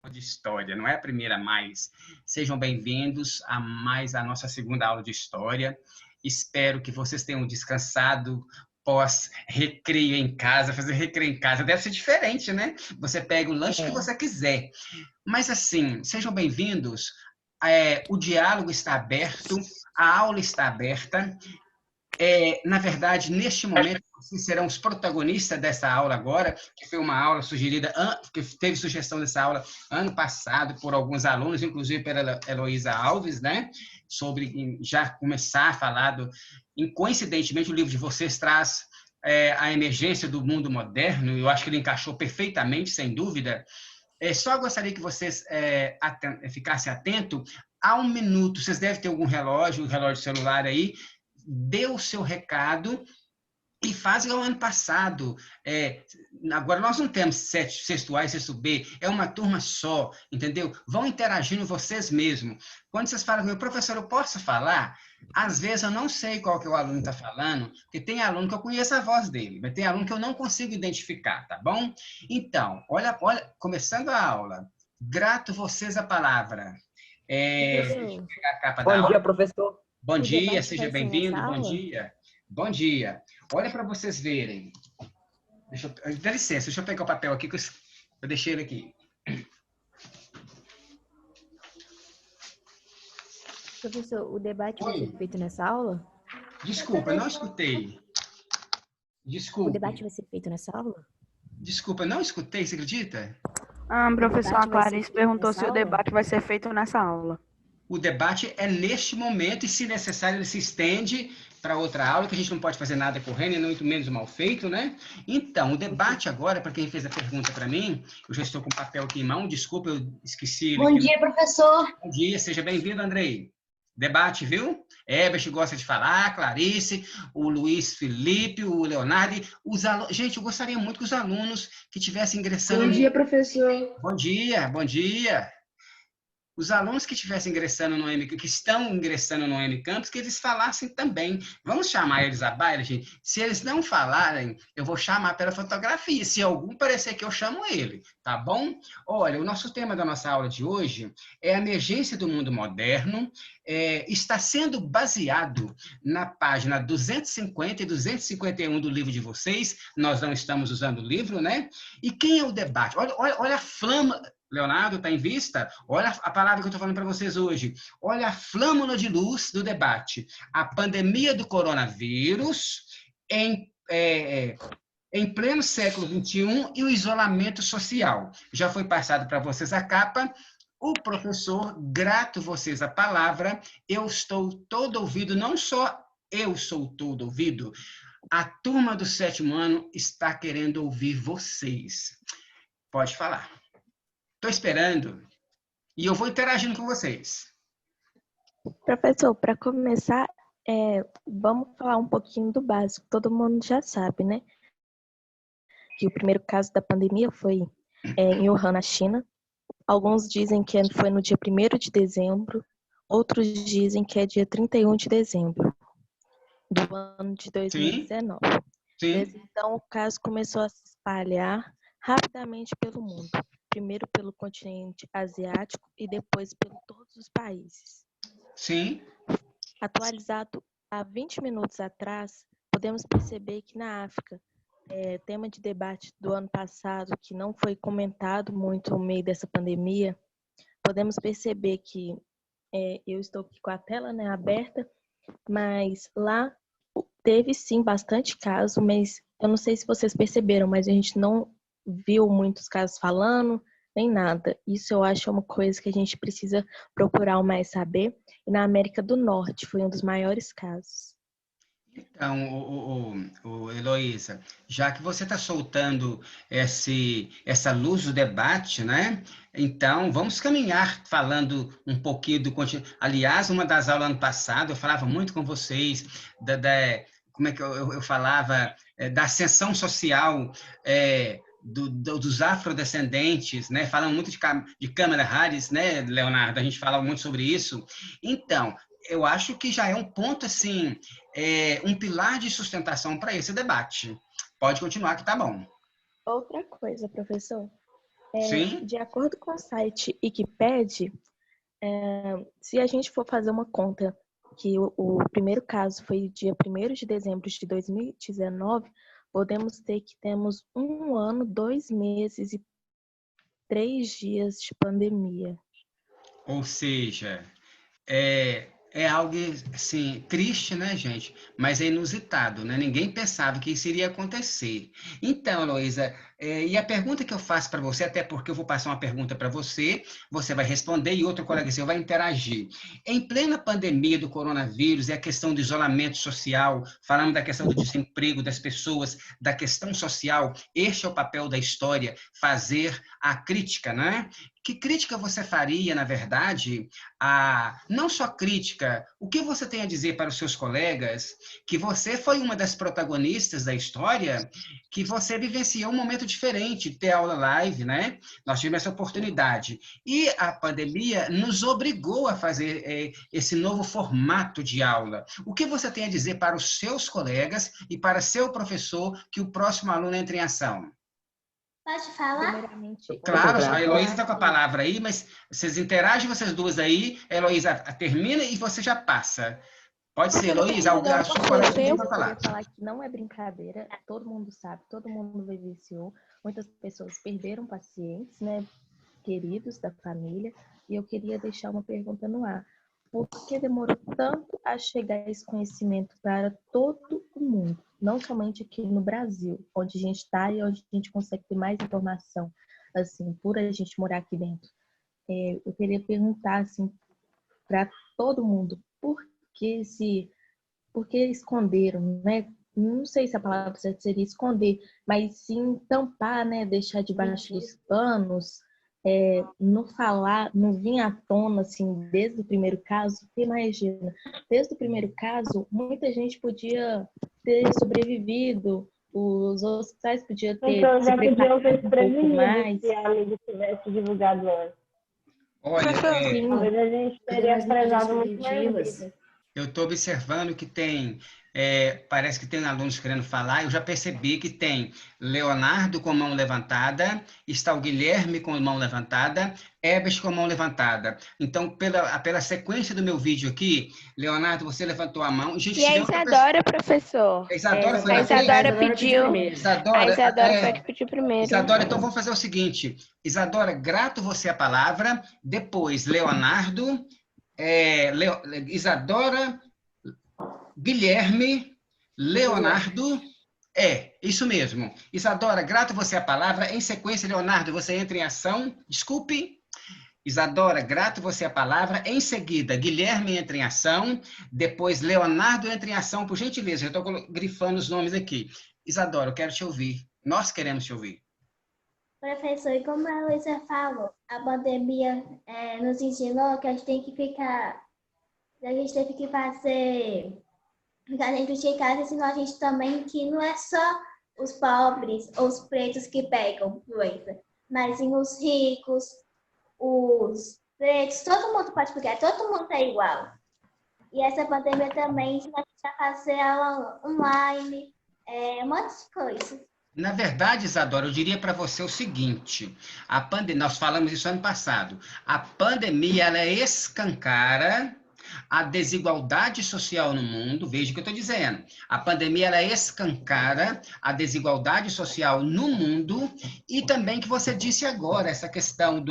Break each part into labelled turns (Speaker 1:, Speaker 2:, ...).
Speaker 1: De história, não é a primeira mais. Sejam bem-vindos a mais a nossa segunda aula de história. Espero que vocês tenham descansado pós-recreio em casa. Fazer recreio em casa deve ser diferente, né? Você pega o lanche que você quiser. Mas assim, sejam bem-vindos. O diálogo está aberto, a aula está aberta. Na verdade, neste momento, vocês serão os protagonistas dessa aula agora, que foi uma aula sugerida, que teve sugestão dessa aula ano passado por alguns alunos, inclusive pela Heloísa Alves, né? Sobre já começar a falar coincidentemente, o livro de vocês traz a emergência do mundo moderno, eu acho que ele encaixou perfeitamente, sem dúvida. Só gostaria que vocês ficassem atentos a um minuto. Vocês devem ter algum relógio, relógio celular aí. Dê o seu recado e faz igual ano passado. Agora nós não temos sexto A e sexto B, é uma turma só, entendeu? Vão interagindo vocês mesmos. Quando vocês falam, meu professor, eu posso falar? Às vezes eu não sei qual que o aluno está falando, porque tem aluno que eu conheço a voz dele, mas tem aluno que eu não consigo identificar, tá bom? Então, olha, começando a aula. Grato vocês a palavra. Deixa eu pegar a capa da
Speaker 2: Bom
Speaker 1: aula.
Speaker 2: dia, professor.
Speaker 1: Bom dia, seja bem-vindo, bom dia. Bom dia. Olha para vocês verem. Dá licença, deixa eu pegar o papel aqui, que eu deixei ele aqui.
Speaker 3: Professor, o debate vai ser feito nessa aula?
Speaker 1: Desculpa, não escutei. Desculpa.
Speaker 3: O debate vai ser feito nessa aula?
Speaker 1: Desculpa, não escutei, você acredita?
Speaker 4: Professor, a Clarice perguntou se o debate vai ser feito nessa aula.
Speaker 1: O debate é neste momento e, se necessário, ele se estende para outra aula, que a gente não pode fazer nada correndo, e muito menos mal feito, né? Então, o debate agora, para quem fez a pergunta para mim, eu já estou com o papel aqui em mão, desculpa, eu esqueci.
Speaker 5: Bom dia, professor.
Speaker 1: Bom dia, seja bem-vindo, Andrei. Debate, viu? Ebert gosta de falar, Clarice, o Luiz Felipe, o Leonardo. Gente, eu gostaria muito que os alunos que estivessem ingressando...
Speaker 5: Bom dia, professor.
Speaker 1: Bom dia, bom dia. Os alunos que estivessem ingressando no M, que estão ingressando no M Campus, que eles falassem também. Vamos chamar eles à baila, gente? Se eles não falarem, eu vou chamar pela fotografia. Se algum parecer que eu chamo ele, tá bom? Olha, o nosso tema da nossa aula de hoje é a emergência do mundo moderno. Está sendo baseado na página 250 e 251 do livro de vocês. Nós não estamos usando o livro, né? E quem é o debate? Olha a flama... Leonardo, está em vista? Olha a palavra que eu estou falando para vocês hoje. Olha a flâmula de luz do debate. A pandemia do coronavírus em pleno século XXI e o isolamento social. Já foi passado para vocês a capa. O professor, grato vocês a palavra, eu estou todo ouvido, não só eu sou todo ouvido, a turma do 7º ano está querendo ouvir vocês. Pode falar. Estou esperando e eu vou interagindo com vocês.
Speaker 3: Professor, para começar, vamos falar um pouquinho do básico. Todo mundo já sabe, né? Que o primeiro caso da pandemia foi em Wuhan, na China. Alguns dizem que foi no dia 1º de dezembro, outros dizem que é dia 31 de dezembro do ano de 2019.
Speaker 1: Sim.
Speaker 3: Desde então, o caso começou a se espalhar rapidamente pelo mundo. Primeiro pelo continente asiático e depois por todos os países.
Speaker 1: Sim.
Speaker 3: Atualizado há 20 minutos atrás, podemos perceber que na África, tema de debate do ano passado, que não foi comentado muito no meio dessa pandemia, podemos perceber que eu estou aqui com a tela, né, aberta, mas lá teve sim bastante caso, mas eu não sei se vocês perceberam, mas a gente não viu muitos casos falando, nem nada. Isso eu acho uma coisa que a gente precisa procurar mais saber. E na América do Norte foi um dos maiores casos.
Speaker 1: Então, Heloísa, já que você está soltando essa luz do debate, né? Então, vamos caminhar falando um pouquinho do... Aliás, uma das aulas ano passado, eu falava muito com vocês como é que eu falava? Da ascensão social... dos afrodescendentes, né? Falam muito de Kamala Harris, né, Leonardo? A gente fala muito sobre isso. Então, eu acho que já é um ponto, assim, um pilar de sustentação para esse debate. Pode continuar que tá bom.
Speaker 3: Outra coisa, professor.
Speaker 1: Sim?
Speaker 3: De acordo com o site Wikipedia, se a gente for fazer uma conta, que o primeiro caso foi dia 1º de dezembro de 2019, podemos ter que temos 1 ano, 2 meses e 3 dias de pandemia.
Speaker 1: Ou seja, é algo, assim, triste, né, gente? Mas é inusitado, né? Ninguém pensava que isso iria acontecer. Então, Heloísa, e a pergunta que eu faço para você, até porque eu vou passar uma pergunta para você, você vai responder e outro colega seu vai interagir. Em plena pandemia do coronavírus e a questão do isolamento social, falando da questão do desemprego das pessoas, da questão social, este é o papel da história, fazer a crítica, né? Que crítica você faria, na verdade, não só crítica, o que você tem a dizer para os seus colegas que você foi uma das protagonistas da história, que você vivenciou um momento diferente, ter aula live, né? Nós tivemos essa oportunidade. E a pandemia nos obrigou a fazer esse novo formato de aula. O que você tem a dizer para os seus colegas e para seu professor que o próximo aluno entre em ação?
Speaker 5: Pode falar?
Speaker 3: Primeiramente,
Speaker 1: Claro,
Speaker 3: eu
Speaker 1: a
Speaker 3: queria
Speaker 1: Heloísa
Speaker 3: falar
Speaker 1: está com a
Speaker 3: que
Speaker 1: palavra aí, mas vocês interagem, vocês duas aí, a Heloísa termina e você já passa. Pode ser, Heloísa, a sua colega pediu para
Speaker 3: eu queria
Speaker 1: falar.
Speaker 3: falar que não é brincadeira, todo mundo sabe, todo mundo vivenciou. Muitas pessoas perderam pacientes, né, queridos da família, e eu queria deixar uma pergunta no ar. Por que demorou tanto a chegar esse conhecimento para todo o mundo, não somente aqui no Brasil, onde a gente está e onde a gente consegue ter mais informação, assim, por a gente morar aqui dentro? Eu queria perguntar, assim, para todo mundo, que se por que esconderam, né? Não sei se a palavra certa seria esconder, mas sim tampar, né? Deixar debaixo dos panos, não falar, não vir à tona, assim, desde o primeiro caso. Porque imagina, desde o primeiro caso, muita gente podia ter sobrevivido, os hospitais podiam ter
Speaker 2: Então,
Speaker 3: se
Speaker 2: já podiam
Speaker 3: preparado
Speaker 2: ter
Speaker 3: um
Speaker 2: se
Speaker 3: pouco
Speaker 2: prevenido
Speaker 3: mais.
Speaker 2: se a amiga tivesse divulgado antes.
Speaker 1: Olha,
Speaker 3: Sim,
Speaker 2: Talvez a gente teria prezado muito mais vidas.
Speaker 1: eu estou observando que tem, parece que tem alunos querendo falar, eu já percebi que tem Leonardo com mão levantada, está o Guilherme com mão levantada, Ebers com mão levantada. Então, pela sequência do meu vídeo aqui, Leonardo, você levantou a mão. Gente,
Speaker 6: E a
Speaker 1: tem outra pessoa.
Speaker 6: Isadora, professor?
Speaker 1: A Isadora foi
Speaker 6: A
Speaker 1: na frente?
Speaker 6: Isadora pediu. A
Speaker 1: Isadora,
Speaker 6: Isadora foi a que pediu primeiro.
Speaker 1: Isadora, então vamos fazer o seguinte. Isadora, grato você a palavra. Depois, Leonardo, Isadora, Guilherme, Leonardo. Isso mesmo. Isadora, grato você a palavra. Em sequência, Leonardo, você entra em ação. Desculpe. Isadora, grato você a palavra. Em seguida, Guilherme entra em ação. Depois, Leonardo entra em ação. Por gentileza, eu estou grifando os nomes aqui. Isadora, eu quero te ouvir. Nós queremos te ouvir.
Speaker 5: Professor, e como a Luísa falou, a pandemia nos ensinou que a gente tem que ficar, a gente teve que ficar dentro de casa, ensinou a gente também que não é só os pobres ou os pretos que pegam doença, mas sim os ricos, os pretos, todo mundo pode pegar, todo mundo é igual. E essa pandemia também ensina a gente a fazer aula online, um monte de coisa.
Speaker 1: Na verdade, Isadora, eu diria para você o seguinte: nós falamos isso ano passado. A pandemia ela escancara a desigualdade social no mundo. Veja o que eu estou dizendo. A pandemia ela escancara a desigualdade social no mundo e também que você disse agora essa questão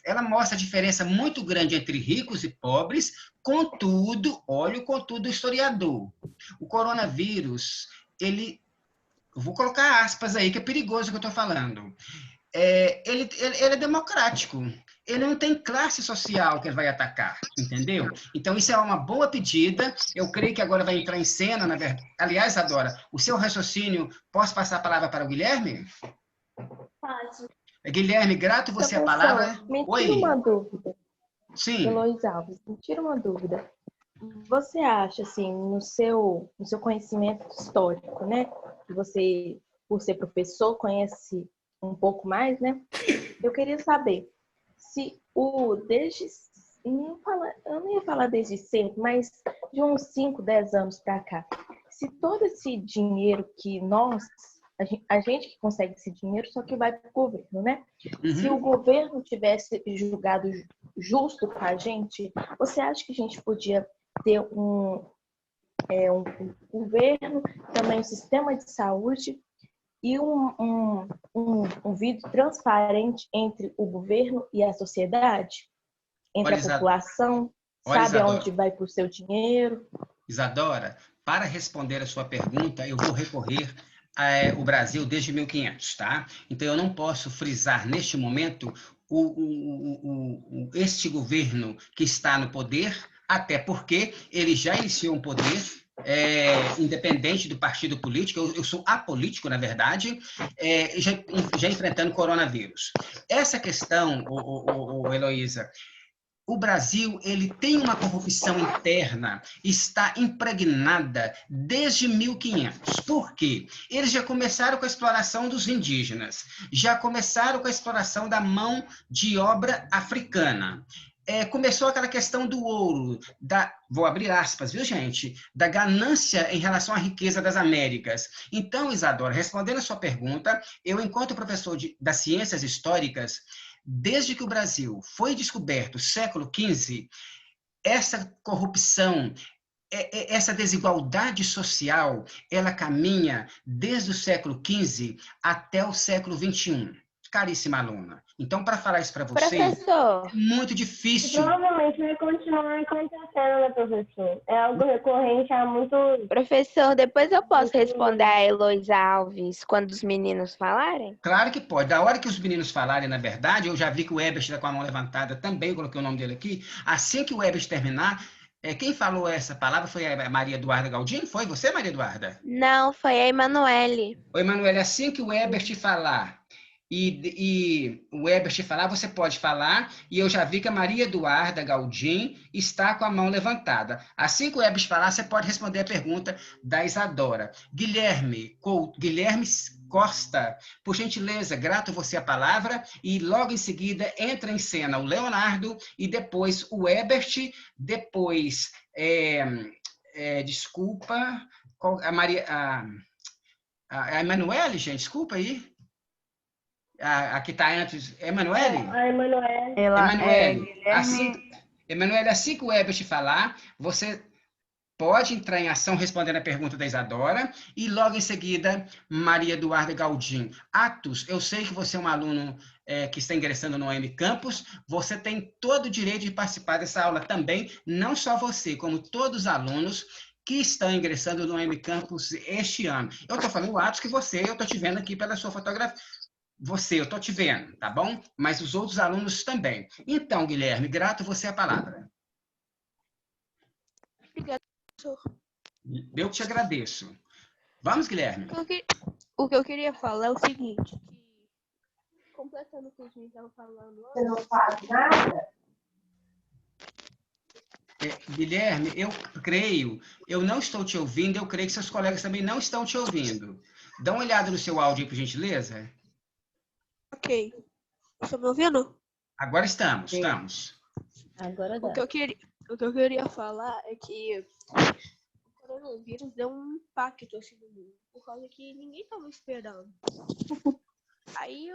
Speaker 1: ela mostra a diferença muito grande entre ricos e pobres. Contudo, olha o contudo do historiador. O coronavírus eu vou colocar aspas aí, que é perigoso o que eu estou falando. Ele é democrático. Ele não tem classe social que ele vai atacar, entendeu? Então, isso é uma boa pedida. Eu creio que agora vai entrar em cena, na verdade. Aliás, Adora, o seu raciocínio, posso passar a palavra para o Guilherme?
Speaker 5: Pode.
Speaker 1: Guilherme, grato você a palavra.
Speaker 3: Me
Speaker 1: Oi.
Speaker 3: tira uma dúvida.
Speaker 1: Sim.
Speaker 3: Heloísa Alves, me tira uma dúvida. Você acha, assim, no seu conhecimento histórico, né? Que você, por ser professor, conhece um pouco mais, né? Eu queria saber se eu não ia falar desde sempre, mas de uns 5, 10 anos para cá, se todo esse dinheiro que nós, a gente que consegue esse dinheiro, só que vai para o governo, né? Se
Speaker 1: Uhum.
Speaker 3: o governo tivesse julgado justo com a gente, você acha que a gente podia ter um governo, também um sistema de saúde e um vidro transparente entre o governo e a sociedade, entre
Speaker 1: Olha,
Speaker 3: a população,
Speaker 1: olha,
Speaker 3: sabe
Speaker 1: Isadora.
Speaker 3: aonde vai para o seu dinheiro?
Speaker 1: Isadora, para responder a sua pergunta, eu vou recorrer ao Brasil desde 1500, tá? Então, eu não posso frisar neste momento este governo que está no poder, até porque ele já iniciou um poder independente do partido político. Eu sou apolítico, na verdade, já enfrentando coronavírus. Essa questão, Heloísa, o Brasil, ele tem uma corrupção interna, está impregnada desde 1500. Por quê? Eles já começaram com a exploração dos indígenas, já começaram com a exploração da mão de obra africana. Começou aquela questão do ouro, vou abrir aspas, viu, gente? Da ganância em relação à riqueza das Américas. Então, Isadora, respondendo a sua pergunta, eu, enquanto professor das ciências históricas, desde que o Brasil foi descoberto, século XV, essa corrupção, essa desigualdade social, ela caminha desde o século XV até o século XXI. Caríssima aluna. Então, para falar isso para você,
Speaker 6: Professor,
Speaker 1: é muito difícil.
Speaker 2: Provavelmente vai continuar acontecendo, né, professor? É algo recorrente há muito...
Speaker 6: professor, depois eu posso responder a Heloísa Alves quando os meninos falarem?
Speaker 1: Claro que pode. Da hora que os meninos falarem, na verdade, eu já vi que o Ebert está com a mão levantada também, coloquei o nome dele aqui. Assim que o Ebert terminar, quem falou essa palavra foi a Maria Eduarda Galdin? Foi você, Maria Eduarda?
Speaker 6: Não, foi a Emanuele.
Speaker 1: Oi, Emanuele, assim que o Ebert falar e o Ebert falar, você pode falar, e eu já vi que a Maria Eduarda Galdin está com a mão levantada. Assim que o Ebert falar, você pode responder a pergunta da Isadora. Guilherme Costa, por gentileza, grato você a palavra, e logo em seguida entra em cena o Leonardo e depois o Ebert, depois, desculpa, a Maria... A Emanuele, gente, desculpa aí. A que está antes. Emanuele?
Speaker 2: A Emanuele.
Speaker 1: Emanuele,
Speaker 4: Guilherme.
Speaker 1: Emanuele, assim que o Ebert falar, você pode entrar em ação respondendo a pergunta da Isadora, e logo em seguida, Maria Eduarda Galdin. Atos, eu sei que você é um aluno que está ingressando no OM Campus, você tem todo o direito de participar dessa aula também, não só você, como todos os alunos que estão ingressando no OM Campus este ano. Eu estou falando, Atos, que eu estou te vendo aqui pela sua fotografia. Você, eu estou te vendo, tá bom? Mas os outros alunos também. Então, Guilherme, grato você a palavra.
Speaker 7: Obrigada, professor.
Speaker 1: Eu te agradeço. Vamos, Guilherme.
Speaker 7: O que eu queria falar é o seguinte, que completando o que a gente estava falando antes,
Speaker 2: Você não faz nada?
Speaker 1: Guilherme, eu não estou te ouvindo, eu creio que seus colegas também não estão te ouvindo. Dá uma olhada no seu áudio aí, por gentileza.
Speaker 7: ok. Estão me ouvindo?
Speaker 1: Agora estamos.
Speaker 2: Agora dá.
Speaker 7: O que eu queria falar é que o coronavírus deu um impacto assim no mundo, por causa que ninguém estava esperando. Aí,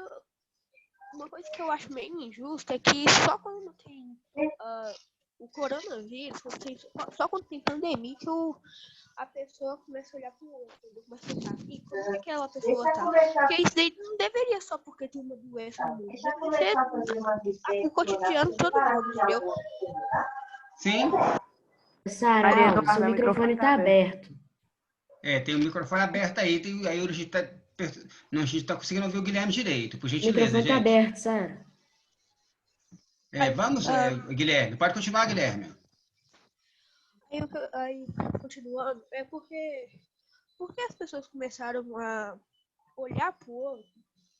Speaker 7: uma coisa que eu acho meio injusta é que só quando tem o coronavírus, só quando tem pandemia que a pessoa começa a olhar para o outro, começa a pensar, e como que aquela pessoa tá? Porque isso daí não deveria só porque tem uma doença no mundo, deveria ser o cotidiano de todo mundo, entendeu?
Speaker 1: Sim?
Speaker 2: Sara,
Speaker 4: Maria
Speaker 2: seu
Speaker 4: Eduarda,
Speaker 2: microfone está aberto.
Speaker 1: Tem o microfone aberto aí, aí a gente está conseguindo ouvir o Guilherme direito, por
Speaker 2: O
Speaker 1: gentileza,
Speaker 2: microfone está
Speaker 1: gente.
Speaker 2: aberto, Sara.
Speaker 1: Vamos, Guilherme, pode continuar, Guilherme.
Speaker 7: Aí, continuando, é porque as pessoas começaram a olhar pro outro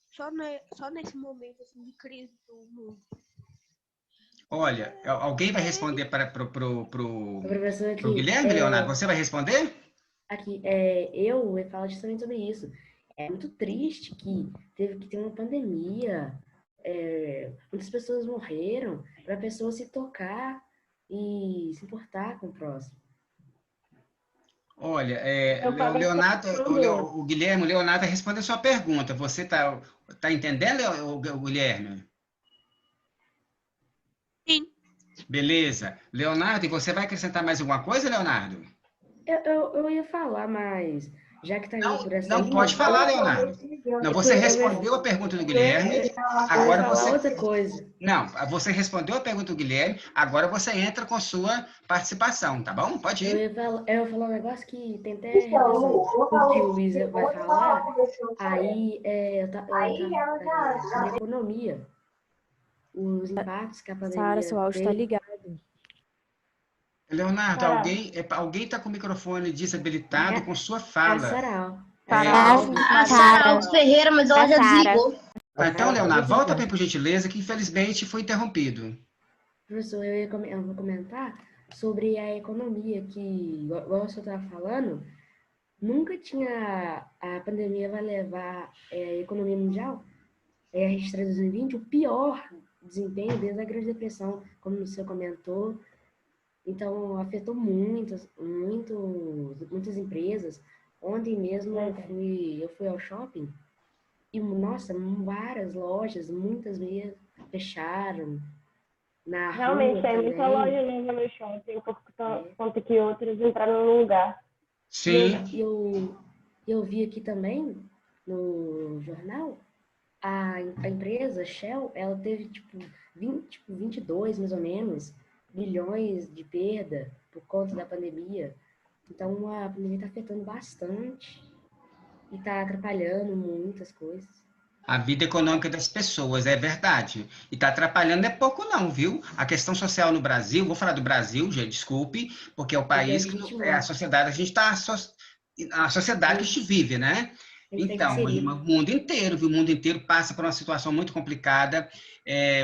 Speaker 7: só nesse momento assim, de crise do mundo.
Speaker 1: Olha, alguém vai responder pro
Speaker 2: Professor, aqui,
Speaker 1: Guilherme, Leonardo? Você vai responder?
Speaker 2: aqui, eu ia falar justamente sobre isso. É muito triste que teve que ter uma pandemia. Muitas pessoas morreram para a pessoa se tocar e se importar com o próximo.
Speaker 1: Olha,
Speaker 8: Eu
Speaker 1: o
Speaker 8: falei
Speaker 1: Leonardo,
Speaker 8: responder.
Speaker 1: O Guilherme, o Leonardo respondeu a sua pergunta. Você tá entendendo, o Guilherme?
Speaker 7: Sim.
Speaker 1: Beleza. Leonardo, e você vai acrescentar mais alguma coisa, Leonardo?
Speaker 2: Eu ia falar, mas já que tá indo por essa
Speaker 1: Não pode
Speaker 2: linha,
Speaker 1: falar, Leonardo. Não, você respondeu a pergunta do Guilherme,
Speaker 2: eu ia
Speaker 1: agora
Speaker 2: falar
Speaker 1: você.
Speaker 2: outra coisa.
Speaker 1: Não, você respondeu a pergunta do Guilherme, agora você entra com sua participação, tá bom? Pode ir.
Speaker 2: Eu ia falar um negócio que tem até relação com o que o Luiz vai falar. Aí, sobre economia, os impactos que a
Speaker 9: Sara, seu
Speaker 2: pandemia
Speaker 9: áudio tá
Speaker 2: teve.
Speaker 9: ligado.
Speaker 1: Leonardo,
Speaker 8: Tá.
Speaker 1: alguém tá com o microfone desabilitado com sua fala.
Speaker 2: Sarau.
Speaker 5: A Sara Alves Ferreira, mas ela já desligou.
Speaker 1: Então, Leonardo, volta bem, por gentileza, que infelizmente foi interrompido.
Speaker 2: Professor, eu vou comentar sobre a economia, que, igual o senhor estava falando, nunca tinha. A pandemia vai levar a economia mundial a registrar em 2020 o pior desempenho desde a Grande Depressão, como o senhor comentou. Então, afetou muitas empresas. Ontem mesmo eu fui ao shopping e, nossa, várias lojas, muitas vezes fecharam. Na
Speaker 8: Realmente,
Speaker 2: rua
Speaker 8: tem muita
Speaker 2: também.
Speaker 8: loja nova no shopping, quanto que outras entraram no lugar.
Speaker 1: Sim.
Speaker 2: Eu vi aqui também, no jornal, a empresa Shell, ela teve, 22, mais ou menos, bilhões de perda por conta da pandemia. Então, a pandemia está afetando bastante e está atrapalhando muitas coisas.
Speaker 1: A vida econômica das pessoas, é verdade. E está atrapalhando é pouco não, viu? A questão social no Brasil, vou falar do Brasil, gente, desculpe, porque é o país que é a sociedade, a gente está a sociedade que a gente vive, né? Então, o mundo inteiro, viu? O mundo inteiro passa por uma situação muito complicada.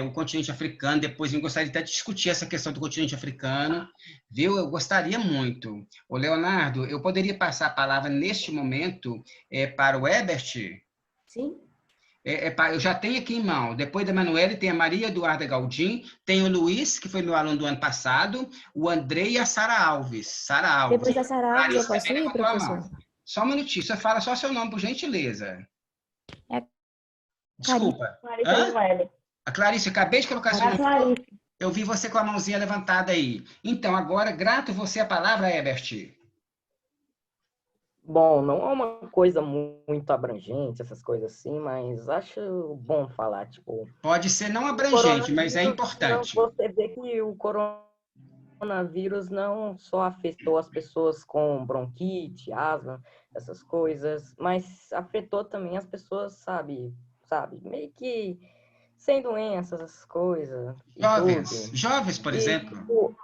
Speaker 1: O continente africano, depois eu gostaria até de discutir essa questão do continente africano, viu? Eu gostaria muito. Ô, Leonardo, eu poderia passar a palavra neste momento para o Ebert?
Speaker 2: Sim.
Speaker 1: Eu já tenho aqui em mão. Depois da Emanuele, tem a Maria Eduarda Galdin, tem o Luiz, que foi meu aluno do ano passado, o André e a Sara Alves. Sara Alves.
Speaker 9: Depois da Sara Alves, eu posso ir, professor?
Speaker 1: Só um minutinho, você fala só seu nome, por gentileza. Desculpa. A Clarice, eu acabei de colocar seu nome. Eu vi você com a mãozinha levantada aí. Então, agora, grato você a palavra, Ebert.
Speaker 10: Bom, não é uma coisa muito abrangente, essas coisas assim, mas acho bom falar, tipo...
Speaker 1: Pode ser não abrangente, mas é importante.
Speaker 10: Você vê que o coronavírus não só afetou as pessoas com bronquite, asma, essas coisas, mas afetou também as pessoas, sabe, meio que sem doenças, essas coisas.
Speaker 1: Jovens, por exemplo.
Speaker 10: Tipo,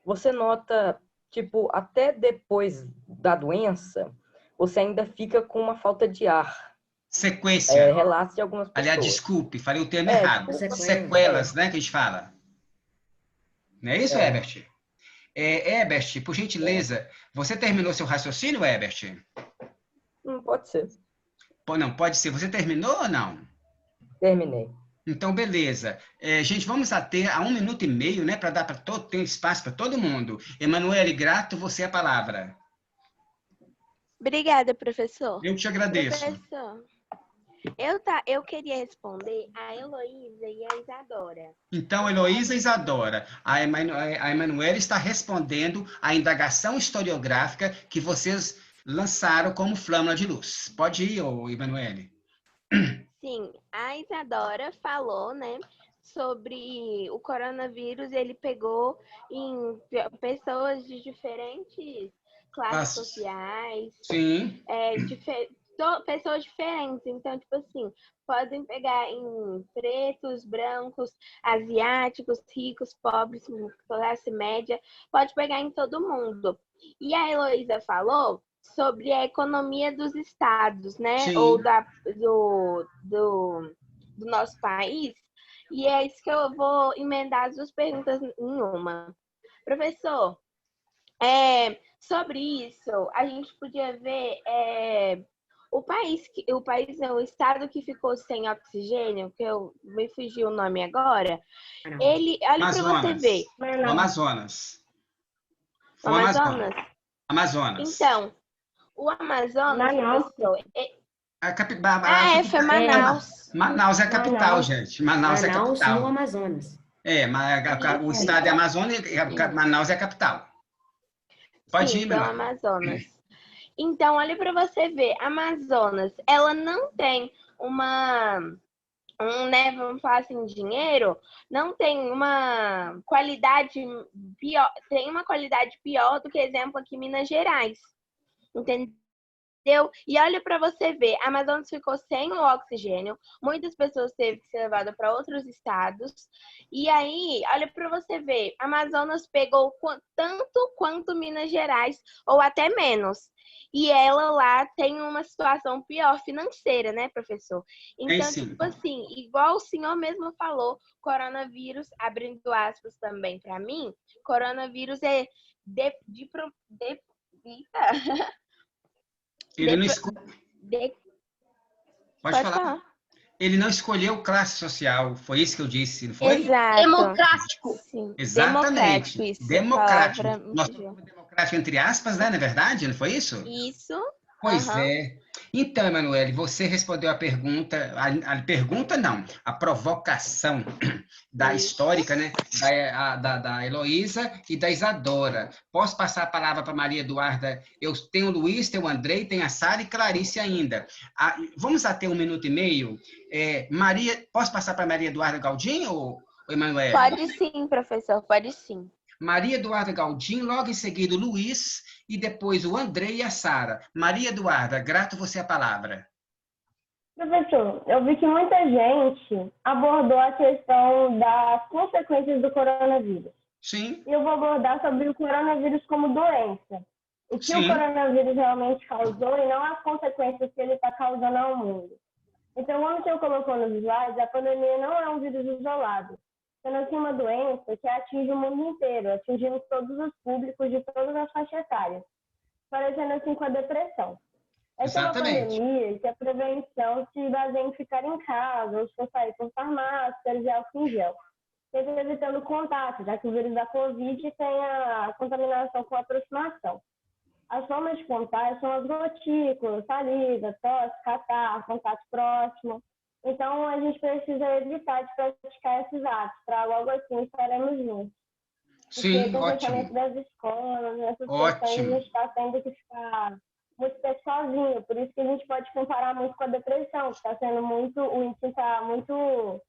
Speaker 10: você nota, tipo, até depois da doença, você ainda fica com uma falta de ar.
Speaker 1: Sequência.
Speaker 10: Relatos de algumas pessoas.
Speaker 1: Aliás, desculpe, falei o termo errado. Sequelas, né, que a gente fala. Não é isso, Ebert? Ebert, por gentileza, você terminou seu raciocínio, Ebert?
Speaker 10: Pode ser.
Speaker 1: Não, pode ser. Você terminou ou não?
Speaker 10: Terminei.
Speaker 1: Então, beleza. Gente, vamos até a 1 minuto e meio, né, para dar para todo ter espaço para todo mundo. Emanuele, grato você a palavra.
Speaker 6: Obrigada, professor.
Speaker 1: Eu te agradeço.
Speaker 6: Professor, eu queria responder a Heloísa e a Isadora.
Speaker 1: Então, Heloísa e Isadora, a Emanuele está respondendo à indagação historiográfica que vocês lançaram como flâmula de luz. Pode ir, Emanuele.
Speaker 6: Sim, a Isadora falou, né, sobre o coronavírus, ele pegou em pessoas de diferentes classes sociais.
Speaker 1: Sim.
Speaker 6: Pessoas diferentes. Então, tipo assim, podem pegar em pretos, brancos, asiáticos, ricos, pobres, classe média, pode pegar em todo mundo. E a Heloísa falou sobre a economia dos estados, né?
Speaker 1: Sim.
Speaker 6: Ou do nosso país. E é isso que eu vou emendar as duas perguntas em uma. Professor, sobre isso, a gente podia ver o estado que ficou sem oxigênio, que me fugiu o nome agora. Olha para você ver.
Speaker 1: O Amazonas. Foi o Amazonas. Amazonas.
Speaker 6: Então, o Amazonas,
Speaker 8: Manaus.
Speaker 6: professor, foi Manaus.
Speaker 1: Manaus é a capital,
Speaker 8: Manaus.
Speaker 1: gente. Manaus é a
Speaker 2: Manaus, no
Speaker 1: capital.
Speaker 2: Amazonas.
Speaker 1: Mas o estado é Amazônia e Manaus é a capital. Pode
Speaker 6: Sim,
Speaker 1: ir,
Speaker 6: então,
Speaker 1: Manuel.
Speaker 6: Amazonas. Então, olha para você ver, Amazonas, ela não tem né, vamos falar assim, dinheiro, não tem uma qualidade pior, tem uma qualidade pior do que, exemplo, aqui Minas Gerais. Entendeu? E olha para você ver, a Amazonas ficou sem o oxigênio, muitas pessoas teve que ser levadas para outros estados. E aí, olha para você ver, a Amazonas pegou tanto quanto Minas Gerais, ou até menos. E ela lá tem uma situação pior financeira, né, professor? Então,
Speaker 1: sim.
Speaker 6: tipo assim, igual o senhor mesmo falou, coronavírus, abrindo aspas também para mim, coronavírus é
Speaker 1: Ele não Pode falar. Ele não escolheu classe social, foi isso que eu disse, não foi?
Speaker 6: Exato.
Speaker 5: Democrático.
Speaker 6: Sim.
Speaker 1: Exatamente.
Speaker 6: Democrático.
Speaker 1: Nós somos democrático entre aspas, né? Não é verdade? Não foi isso?
Speaker 6: Isso.
Speaker 1: Pois é. Então, Emanuele, você respondeu a pergunta, a pergunta não, a provocação da histórica, né? Da Heloísa e da Isadora. Posso passar a palavra para Maria Eduarda? Eu tenho o Luiz, tenho o Andrei, tenho a Sara e Clarice ainda. Vamos até 1 minuto e meio. Posso passar para Maria Eduarda Galdinho ou Emanuele?
Speaker 6: Pode sim, professor, pode sim.
Speaker 1: Maria Eduarda Galdinho, logo em seguida o Luiz e depois o Andrei e a Sara. Maria Eduarda, grato você a palavra.
Speaker 8: Professor, eu vi que muita gente abordou a questão das consequências do coronavírus.
Speaker 1: Sim.
Speaker 8: E eu vou abordar sobre o coronavírus como doença. O que o coronavírus realmente causou e não as consequências que ele está causando ao mundo. Então, como o senhor colocou nos slides, a pandemia não é um vírus isolado, sendo assim uma doença que atinge o mundo inteiro, atingindo todos os públicos de todas as faixas etárias, parecendo assim com a depressão. Essa é uma pandemia que a prevenção se baseia em ficar em casa, ou se for sair por farmácias e álcool em gel, sempre evitando contato, já que o vírus da Covid tem a contaminação com aproximação. As formas de contágio são as gotículas, saliva, tosse, catarro, contato próximo. Então, a gente precisa evitar de praticar esses atos, para logo assim estaremos juntos.
Speaker 1: Sim,
Speaker 8: ótimo. Com o fechamento das escolas, essas questões, a gente está tendo que ficar muito tempo sozinho. Por isso que a gente pode comparar muito com a depressão, que está sendo muito, o índice está muito,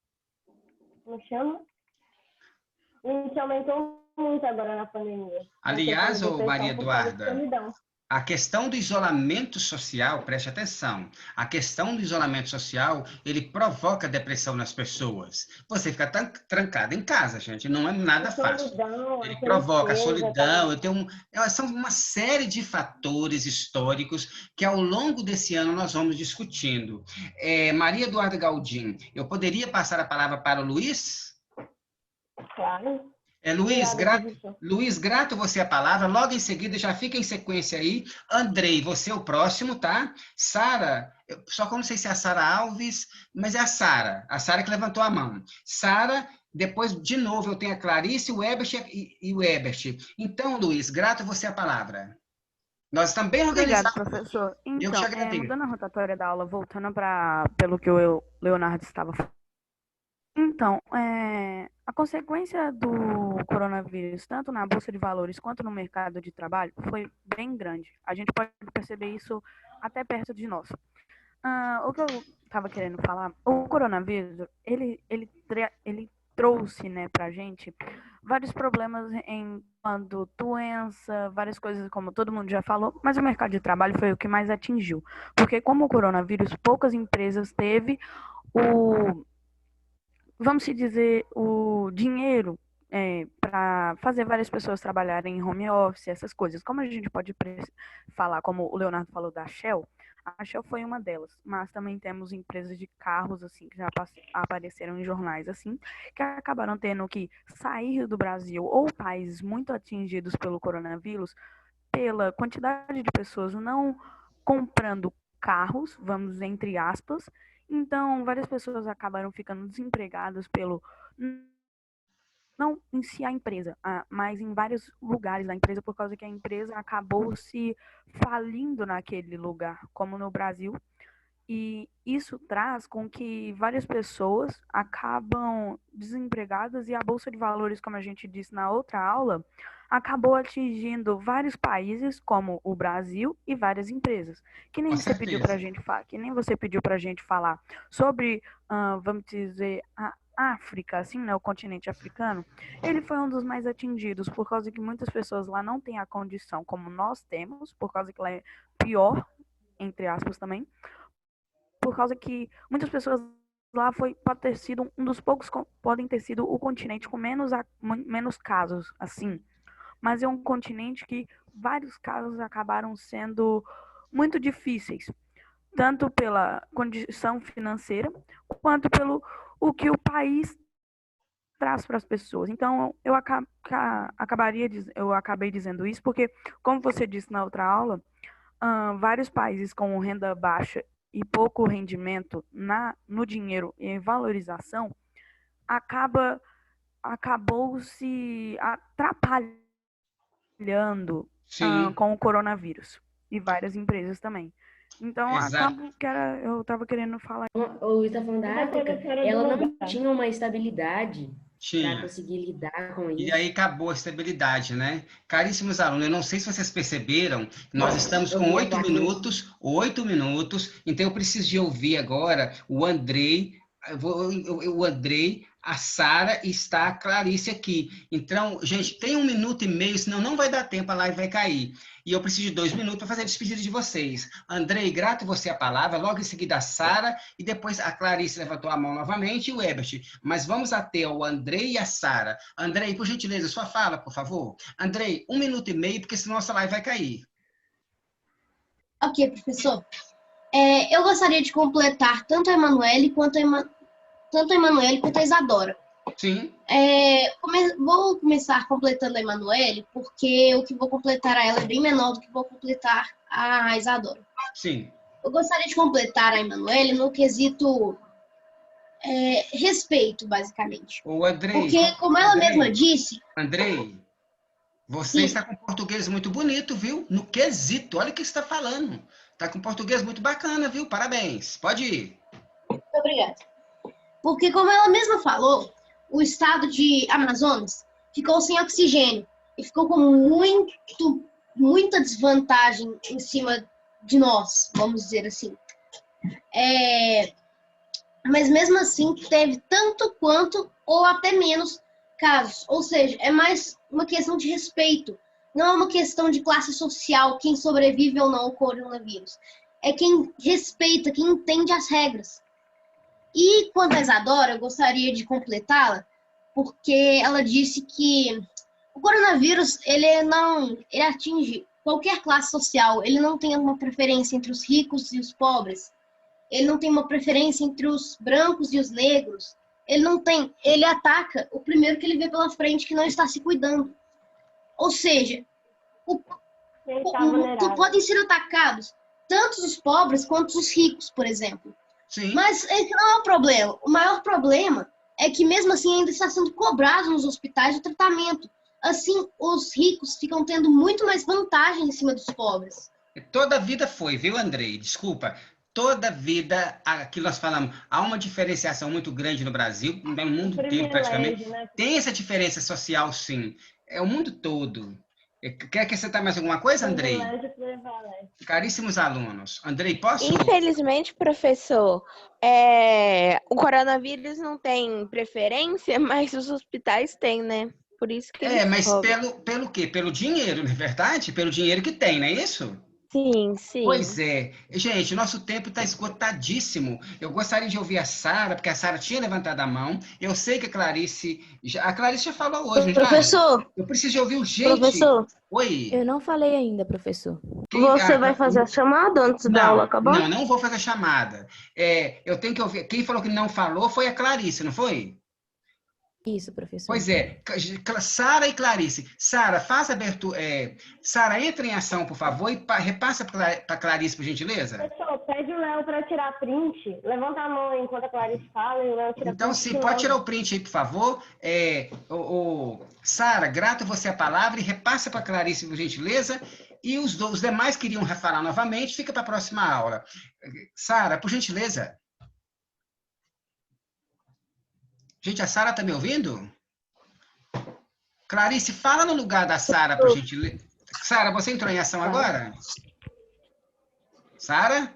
Speaker 8: como chama? O índice aumentou muito agora na pandemia.
Speaker 1: Aliás, Maria Eduarda, a questão do isolamento social, preste atenção, a questão do isolamento social, ele provoca depressão nas pessoas. Você fica trancado em casa, gente, não é nada fácil. Ele provoca solidão, são uma série de fatores históricos que ao longo desse ano nós vamos discutindo. Maria Eduarda Galdin, eu poderia passar a palavra para o Luiz?
Speaker 8: Claro.
Speaker 1: Luiz, grato você a palavra. Logo em seguida, já fica em sequência aí. Andrei, você é o próximo, tá? Sara, só que eu não sei se é a Sara Alves, mas é a Sara que levantou a mão. Sara, depois, de novo, eu tenho a Clarice, o Ebert e o Ebert. Então, Luiz, grato você a palavra. Nós estamos bem organizados.
Speaker 4: Obrigado, professor. Então,
Speaker 1: eu te agradeço.
Speaker 4: Mudando a rotatória da aula, voltando pelo que o Leonardo estava falando. Então, a consequência do coronavírus, tanto na Bolsa de Valores quanto no mercado de trabalho, foi bem grande. A gente pode perceber isso até perto de nós. O que eu estava querendo falar, o coronavírus, ele trouxe, né, pra gente vários problemas em quanto doença, várias coisas, como todo mundo já falou, mas o mercado de trabalho foi o que mais atingiu. Porque como o coronavírus, poucas empresas teve vamos dizer, o dinheiro para fazer várias pessoas trabalharem em home office, essas coisas. Como a gente pode falar, como o Leonardo falou da Shell, a Shell foi uma delas, mas também temos empresas de carros, assim, que já apareceram em jornais, assim, que acabaram tendo que sair do Brasil ou países muito atingidos pelo coronavírus, pela quantidade de pessoas não comprando carros, vamos entre aspas. Então, várias pessoas acabaram ficando desempregadas pelo não em si a empresa, mas em vários lugares da empresa, por causa que a empresa acabou se falindo naquele lugar, como no Brasil. E isso traz com que várias pessoas acabam desempregadas e a Bolsa de Valores, como a gente disse na outra aula, acabou atingindo vários países, como o Brasil, e várias empresas. Que nem
Speaker 1: Com
Speaker 4: você pediu para a
Speaker 1: certeza.
Speaker 4: gente falar, que nem você pediu para a gente falar sobre, vamos dizer, a África, assim, né, o continente africano. Ele foi um dos mais atingidos, por causa que muitas pessoas lá não têm a condição como nós temos, por causa que lá é pior, entre aspas também, por causa que muitas pessoas lá pode ter sido um dos poucos, podem ter sido o continente com menos casos, assim. Mas é um continente que vários casos acabaram sendo muito difíceis, tanto pela condição financeira, quanto pelo o que o país traz para as pessoas. Então, eu acabei dizendo isso porque, como você disse na outra aula, vários países com renda baixa e pouco rendimento no dinheiro e em valorização acabou se atrapalhando
Speaker 1: Sim,
Speaker 4: com o coronavírus e várias empresas também. Então,
Speaker 1: exato.
Speaker 4: eu estava querendo falar.
Speaker 2: O Luiz está falando da
Speaker 8: Muita
Speaker 2: África,
Speaker 8: coisa fora do
Speaker 2: ela não
Speaker 8: lugar.
Speaker 2: tinha uma estabilidade para
Speaker 1: Tinha.
Speaker 2: conseguir lidar com
Speaker 1: E
Speaker 2: isso.
Speaker 1: aí acabou a estabilidade, né? Caríssimos alunos, eu não sei se vocês perceberam, nós estamos
Speaker 2: Eu
Speaker 1: com
Speaker 2: vi
Speaker 1: 8 minutos, então eu preciso de ouvir agora o Andrei, o Andrei, a Sara e está a Clarice aqui. Então, gente, tem 1 minuto e meio, senão não vai dar tempo, a live vai cair. E eu preciso de 2 minutos para fazer a despedida de vocês. Andrei, grato você a palavra, logo em seguida a Sara, e depois a Clarice levantou a mão novamente e o Ebert. Mas vamos até o Andrei e a Sara. Andrei, por gentileza, sua fala, por favor. Andrei, 1 minuto e meio, porque senão nossa live vai cair.
Speaker 11: Ok, professor. Eu gostaria de completar tanto a Emanuele quanto a Isadora.
Speaker 1: Sim,
Speaker 11: Vou começar completando a Emanuele, porque o que vou completar a ela é bem menor do que vou completar a Isadora.
Speaker 1: sim.
Speaker 11: Eu gostaria de completar a Emanuele no quesito respeito, basicamente.
Speaker 1: O Andrei,
Speaker 11: Porque, como ela mesma disse,
Speaker 1: Andrei, você
Speaker 11: sim,
Speaker 1: está com português muito bonito, viu? No quesito, olha o que você está falando. Está com português muito bacana, viu? Parabéns. Pode ir.
Speaker 11: muito obrigada. Porque, como ela mesma falou, o estado de Amazonas ficou sem oxigênio e ficou com muita desvantagem em cima de nós, vamos dizer assim. Mas mesmo assim teve tanto quanto ou até menos casos. Ou seja, é mais uma questão de respeito. Não é uma questão de classe social, quem sobrevive ou não ao coronavírus. É quem respeita, quem entende as regras. E quanto a Isadora, eu gostaria de completá-la, porque ela disse que o coronavírus ele atinge qualquer classe social. Ele não tem uma preferência entre os ricos e os pobres. Ele não tem uma preferência entre os brancos e os negros. Ele ataca o primeiro que ele vê pela frente que não está se cuidando. Ou seja, podem ser atacados tanto os pobres quanto os ricos, por exemplo.
Speaker 1: Sim.
Speaker 11: Mas esse não é o problema. O maior problema é que, mesmo assim, ainda está sendo cobrado nos hospitais o tratamento. Assim, os ricos ficam tendo muito mais vantagem em cima dos pobres.
Speaker 1: Toda a vida foi, viu, Andrei? Desculpa. Toda a vida, aquilo nós falamos, há uma diferenciação muito grande no Brasil, no mundo inteiro praticamente.
Speaker 8: Né?
Speaker 1: Tem essa diferença social, sim. É o mundo todo. Quer acrescentar mais alguma coisa, Andrei? Caríssimos alunos. Andrei, posso?
Speaker 6: Infelizmente, professor, o coronavírus não tem preferência, mas os hospitais têm, né? Por isso que eles
Speaker 1: Mas
Speaker 6: cobram.
Speaker 1: pelo quê? Pelo dinheiro, não é verdade? Pelo dinheiro que tem, não é isso?
Speaker 6: Sim, sim.
Speaker 1: Pois é. Gente, nosso tempo está esgotadíssimo. Eu gostaria de ouvir a Sara, porque a Sara tinha levantado a mão. Eu sei que a Clarice já falou hoje, já.
Speaker 9: Professor,
Speaker 1: Eu preciso de ouvir urgente.
Speaker 9: professor,
Speaker 1: Oi.
Speaker 9: eu não falei ainda, professor.
Speaker 8: Você vai fazer a chamada antes da aula acabar?
Speaker 1: Não vou fazer a chamada. Eu tenho que ouvir. Quem falou que não falou foi a Clarice, não foi?
Speaker 9: Isso, professor.
Speaker 1: Pois é, Sara e Clarice. Sara, faça abertura. Sara, entra em ação, por favor, e repassa para a Clarice, por gentileza.
Speaker 8: Pessoal, pede Léo para tirar print. Levanta a mão enquanto a Clarice fala e o Léo tira
Speaker 1: Então,
Speaker 8: print.
Speaker 1: se pode tirar o print aí, por favor. Sara, grato você a palavra e repassa para a Clarice, por gentileza. E os demais queriam falar novamente, fica para a próxima aula. Sara, por gentileza. Gente, a Sara está me ouvindo? Clarice, fala no lugar da Sara, por gentileza. Sara, você entrou em ação agora? Sara?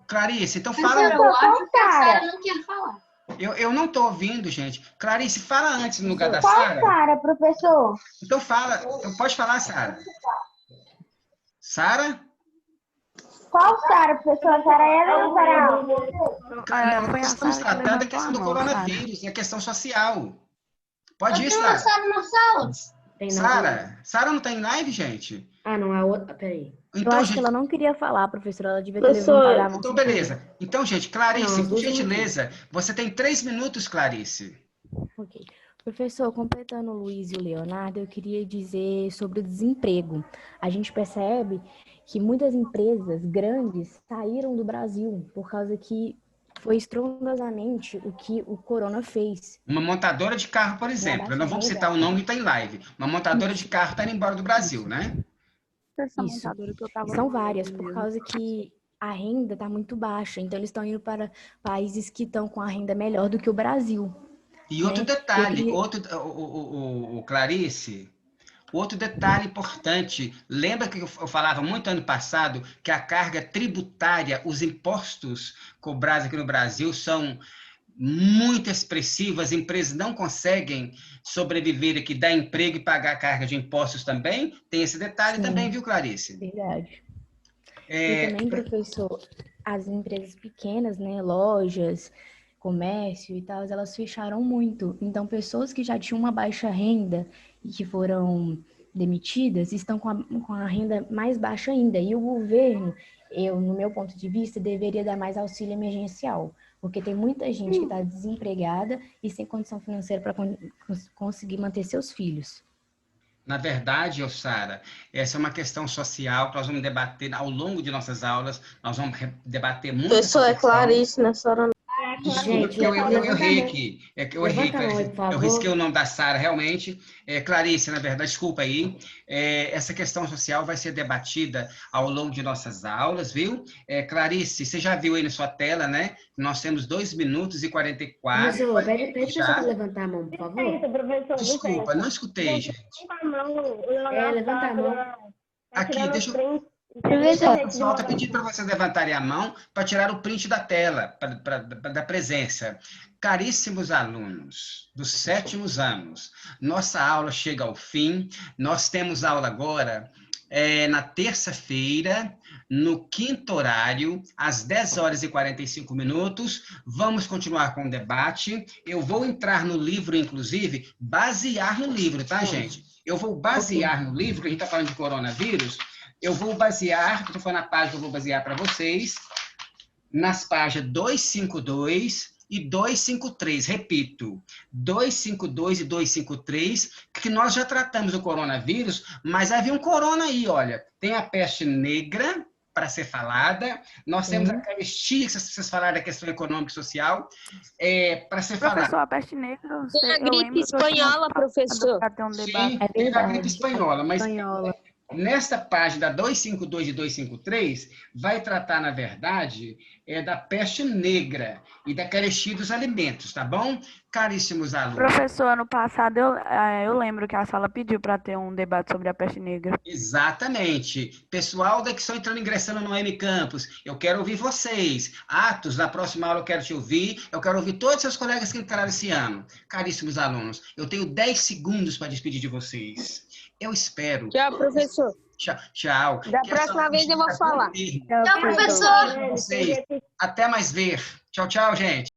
Speaker 1: Clarice, então fala...
Speaker 11: Eu acho que a Sara não quer falar.
Speaker 1: Eu não estou ouvindo, gente. Clarice, fala antes no lugar da
Speaker 8: Qual
Speaker 1: Sara.
Speaker 8: Sara, professor?
Speaker 1: Então fala. Então pode falar, Sara. Sara?
Speaker 8: Qual Sara, professor? A Sara era ou Sara?
Speaker 1: Nós estamos tratando a questão do coronavírus, a questão social. Pode ir, Sara.
Speaker 11: Sara nas salas.
Speaker 1: Sara não está em live, gente?
Speaker 2: Ah, não, a outra. Peraí.
Speaker 9: Eu acho que ela não queria falar, professora. Ela devia ter levantado a mão.
Speaker 1: Então, beleza. Então, gente, Clarice, por gentileza, você tem 3 minutos, Clarice.
Speaker 9: Ok. Professor, completando o Luiz e o Leonardo, eu queria dizer sobre o desemprego. A gente percebe que muitas empresas grandes saíram do Brasil por causa que foi estrondosamente o que o corona fez.
Speaker 1: Uma montadora de carro, por exemplo. Eu não vou citar o nome que está em live. Uma montadora de carro está indo embora do Brasil, né?
Speaker 9: Isso. São várias, por causa que a renda está muito baixa. Então, eles estão indo para países que estão com a renda melhor do que o Brasil.
Speaker 1: E outro detalhe, Clarice, outro detalhe importante. Lembra que eu falava muito ano passado que a carga tributária, os impostos cobrados aqui no Brasil são muito expressivas, as empresas não conseguem sobreviver aqui, dar emprego e pagar a carga de impostos também? Tem esse detalhe também, viu, Clarice?
Speaker 9: Verdade. E também, professor, as empresas pequenas, né, lojas, comércio e tal, elas fecharam muito. Então, pessoas que já tinham uma baixa renda e que foram demitidas estão com a renda mais baixa ainda. E o governo, no meu ponto de vista, deveria dar mais auxílio emergencial, porque tem muita gente que está desempregada e sem condição financeira para conseguir manter seus filhos.
Speaker 1: Na verdade, Sara, essa é uma questão social que nós vamos debater ao longo de nossas aulas, nós vamos debater muito.
Speaker 6: Professor, é Clarice, nessa hora não.
Speaker 1: Desculpa, eu errei aqui. Eu errei, eu risquei o nome da Sara, realmente. Clarice, na verdade, desculpa aí. Essa questão social vai ser debatida ao longo de nossas aulas, viu? Clarice, você já viu aí na sua tela, né? Nós temos 2 minutos e 44.
Speaker 2: Professor, pede para levantar a mão, por favor.
Speaker 1: Desculpa, não escutei, gente.
Speaker 2: Levanta a mão.
Speaker 1: Aqui, deixa eu... Pessoal, está pedindo para vocês levantarem a mão para tirar o print da tela, da presença. Caríssimos alunos dos 7º anos, nossa aula chega ao fim. Nós temos aula agora na terça-feira, no 5º horário, às 10h45. Vamos continuar com o debate. Eu vou entrar no livro, inclusive, basear no livro, tá, gente? Eu vou basear no livro, que a gente está falando de coronavírus. Eu vou basear, estou falando na página que eu vou basear para vocês, nas páginas 252 e 253. Repito, 252 e 253, que nós já tratamos do coronavírus, mas havia um corona aí, olha. Tem a peste negra para ser falada, nós temos a carestia, que vocês falaram da questão econômica e social, para ser falada.
Speaker 4: Professor, a peste negra...
Speaker 6: Tem a gripe espanhola, professor.
Speaker 1: Sim, tem a gripe espanhola, mas... Nesta página 252 e 253, vai tratar, na verdade, da peste negra e da carestia dos alimentos, tá bom? Caríssimos alunos.
Speaker 4: Professor, ano passado eu lembro que a sala pediu para ter um debate sobre a peste negra.
Speaker 1: Exatamente. Pessoal da que estão ingressando no M Campus, eu quero ouvir vocês. Atos, na próxima aula eu quero te ouvir, eu quero ouvir todos os seus colegas que entraram esse ano. Caríssimos alunos, eu tenho 10 segundos para despedir de vocês. Eu espero.
Speaker 6: Tchau, professor.
Speaker 1: Tchau.
Speaker 6: Da próxima vez eu vou falar.
Speaker 11: Tchau, professor.
Speaker 1: Até mais ver. Tchau, gente.